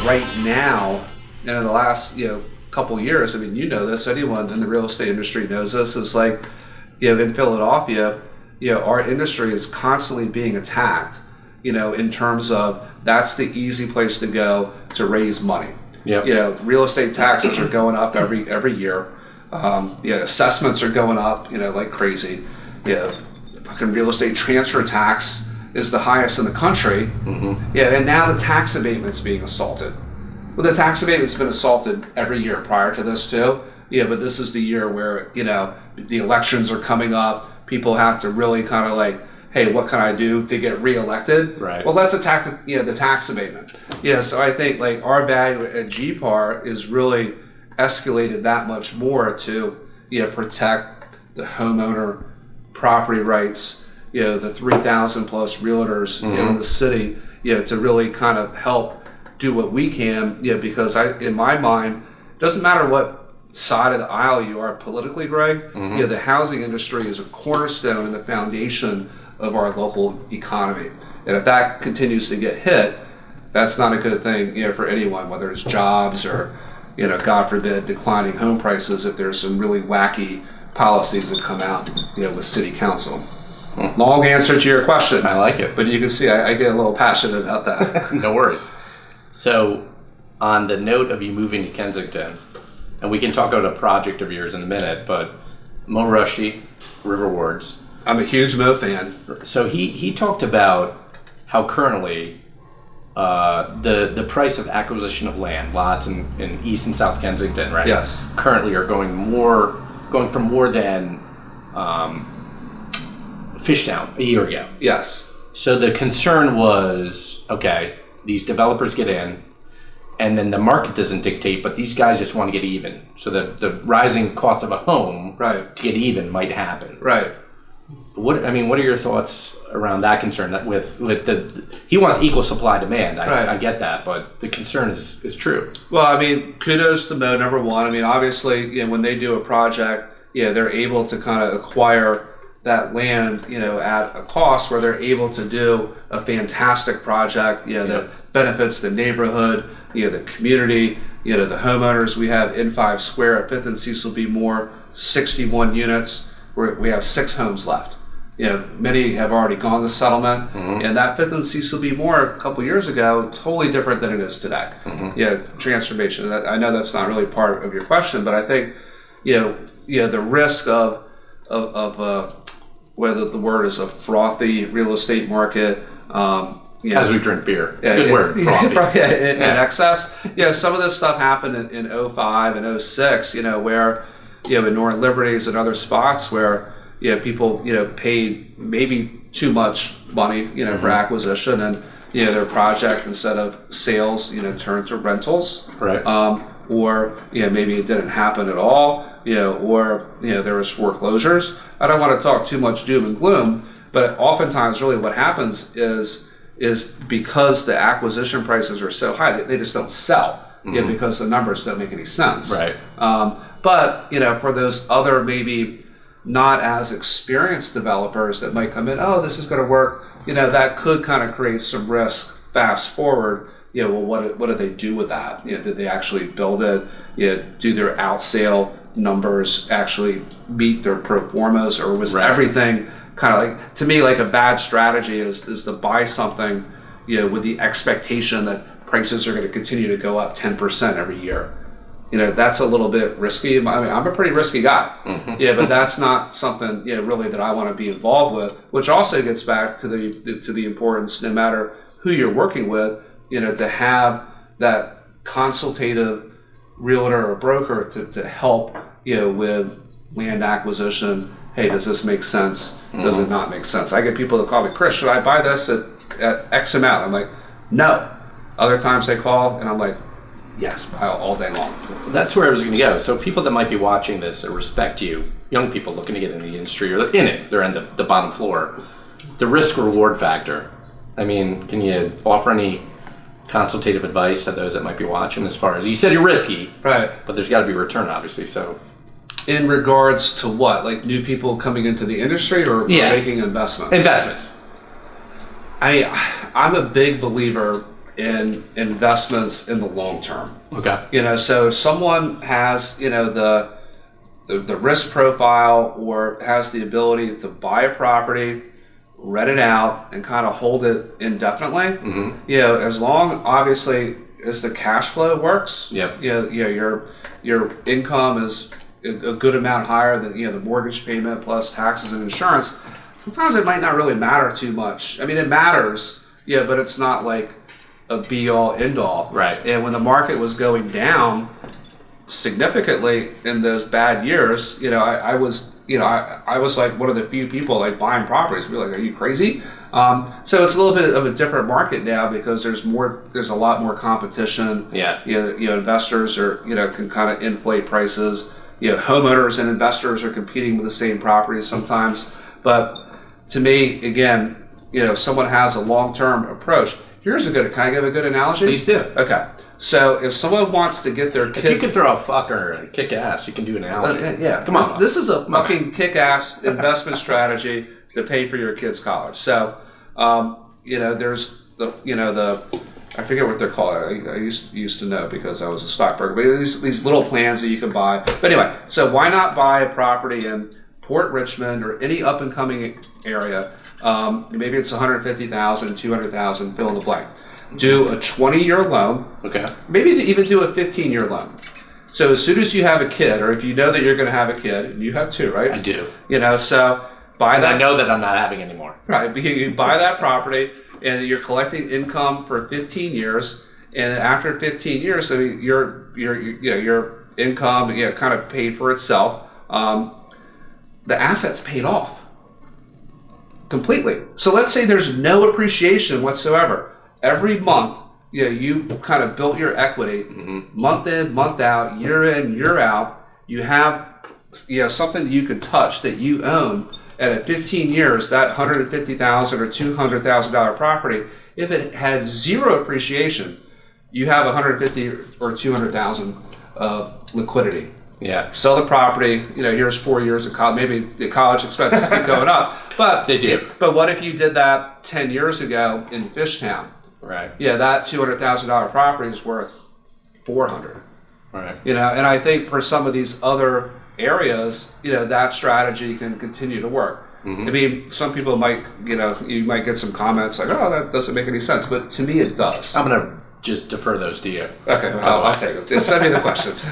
right now, and in the last, couple years, I mean, you know this, anyone in the real estate industry knows this, is like, in Philadelphia, our industry is constantly being attacked, in terms of that's the easy place to go to raise money. Yep. Real estate taxes are going up every year. Assessments are going up, like crazy. Fucking real estate transfer tax is the highest in the country. Mm-hmm. And now the tax abatement's being assaulted. Well, the tax abatement's been assaulted every year prior to this too. But this is the year where, the elections are coming up. People have to really kind of like, hey, what can I do to get reelected? Right. Well, let's attack the tax abatement. So I think like our value at GPAR is really escalated that much more to, protect the homeowner property rights, the 3,000 plus realtors in the city, to really kind of help do what we can, because in my mind, doesn't matter what side of the aisle you are politically, Greg, the housing industry is a cornerstone and the foundation of our local economy. And if that continues to get hit, that's not a good thing, for anyone, whether it's jobs or, God forbid, declining home prices, if there's some really wacky policies that come out, with city council. Long answer to your question. I like it. But you can see I get a little passionate about that. No worries. So, on the note of you moving to Kensington, and we can talk about a project of yours in a minute, but Mo Rushdie, River Wards. I'm a huge Mo fan. So he talked about how currently the price of acquisition of land, lots in East and South Kensington, right? Yes. Currently are going from more than Fishtown a year ago. Yes. So the concern was, okay, these developers get in, and then the market doesn't dictate, but these guys just want to get even. So the rising cost of a home Right. to get even might happen. Right. What are your thoughts around that concern? That with he wants equal supply demand. Right. I get that, but the concern is true. Well, I mean, kudos to Mo, number one. I mean, obviously, when they do a project, they're able to kind of acquire that land, at a cost where they're able to do a fantastic project, that benefits the neighborhood, the community, the homeowners. We have N5 Square at 5th and Cecil B. Moore, 61 units, where we have 6 homes left. Many have already gone to settlement, and that 5th and Cecil B. Moore a couple years ago, totally different than it is today. Transformation. I know that's not really part of your question, but I think, the risk of whether the word is a frothy real estate market, as we drink beer. It's a good word, frothy. In excess. Some of this stuff happened in 05 and 06, where, in Northern Liberties and other spots where, people, paid maybe too much money, for acquisition, and, their project, instead of sales, turned to rentals. Right. Or, maybe it didn't happen at all, or, there was foreclosures. I don't want to talk too much doom and gloom, but oftentimes really what happens is because the acquisition prices are so high, they just don't sell, because the numbers don't make any sense. Right. But, for those other maybe not as experienced developers that might come in, oh, this is going to work, that could kind of create some risk fast forward. Well, what did they do with that? Did they actually build it? Do their out sale numbers actually meet their pro formas, or was everything kind of like, to me, like a bad strategy is to buy something, with the expectation that prices are going to continue to go up 10% every year. That's a little bit risky. I mean, I'm a pretty risky guy. But that's not something, really that I want to be involved with, which also gets back to the importance, no matter who you're working with, to have that consultative realtor or broker to help, with land acquisition. Hey, does this make sense? Does it not make sense? I get people that call me, Chris, should I buy this at X amount? I'm like, no. Other times they call and I'm like, yes, buy all day long. That's where I was going to go. So people that might be watching this or respect you, young people looking to get in the industry, or they're in it, they're in the bottom floor, the risk reward factor. I mean, can you offer any consultative advice to those that might be watching, as far as, you said you're risky, right? But there's got to be return, obviously. So, in regards to what, like new people coming into the industry, or making investments? Investments. I'm a big believer in investments in the long term. Okay. So if someone has, the risk profile or has the ability to buy a property, rent it out, and kind of hold it indefinitely, as long, obviously, as the cash flow works, Yep. your income is a good amount higher than, the mortgage payment plus taxes and insurance, sometimes it might not really matter too much. I mean, it matters, but it's not like a be-all, end-all. Right. And when the market was going down significantly in those bad years, I was like one of the few people like buying properties. We were like, are you crazy? So it's a little bit of a different market now because there's a lot more competition. Yeah. Investors can kind of inflate prices. Homeowners and investors are competing with the same properties sometimes. But to me, again, if someone has a long-term approach, can I give a good analogy? Please do. Okay. So if someone wants to get their kid... If you can throw a fucker and kick ass, you can do an analogy. yeah. Come on. This is a fucking kick-ass investment strategy to pay for your kid's college. So, there's I forget what they're called. I used to know because I was a stockbroker. But these little plans that you can buy. But anyway, so why not buy a property in Port Richmond or any up-and-coming area? Maybe it's $150,000, $200,000, fill in the blank. Do a 20-year loan. Okay. Maybe even do a 15-year loan. So as soon as you have a kid, or if you know that you're going to have a kid, and you have two, right? I do. So buy And that. I know that I'm not having any more. Right. You buy that property, and you're collecting income for 15 years, and after 15 years, I mean, your income kind of paid for itself. The asset's paid off completely. So let's say there's no appreciation whatsoever. Every month, you kind of built your equity, month in, month out, year in, year out. You have something that you can touch that you own. And at 15 years, that $150,000 or $200,000 property, if it had zero appreciation, you have $150,000 or $200,000 of liquidity. Yeah. Sell the property. Here's 4 years of college. Maybe the college expenses keep going up, but They do. But what if you did that 10 years ago in Fishtown? Right. Yeah, that $200,000 property is worth $400,000. Right. And I think for some of these other areas, that strategy can continue to work. I mean, some people might, you might get some comments like, "Oh, that doesn't make any sense," but to me, it does. I'm gonna just defer those to you. Okay, I'll take it. Just send me the questions.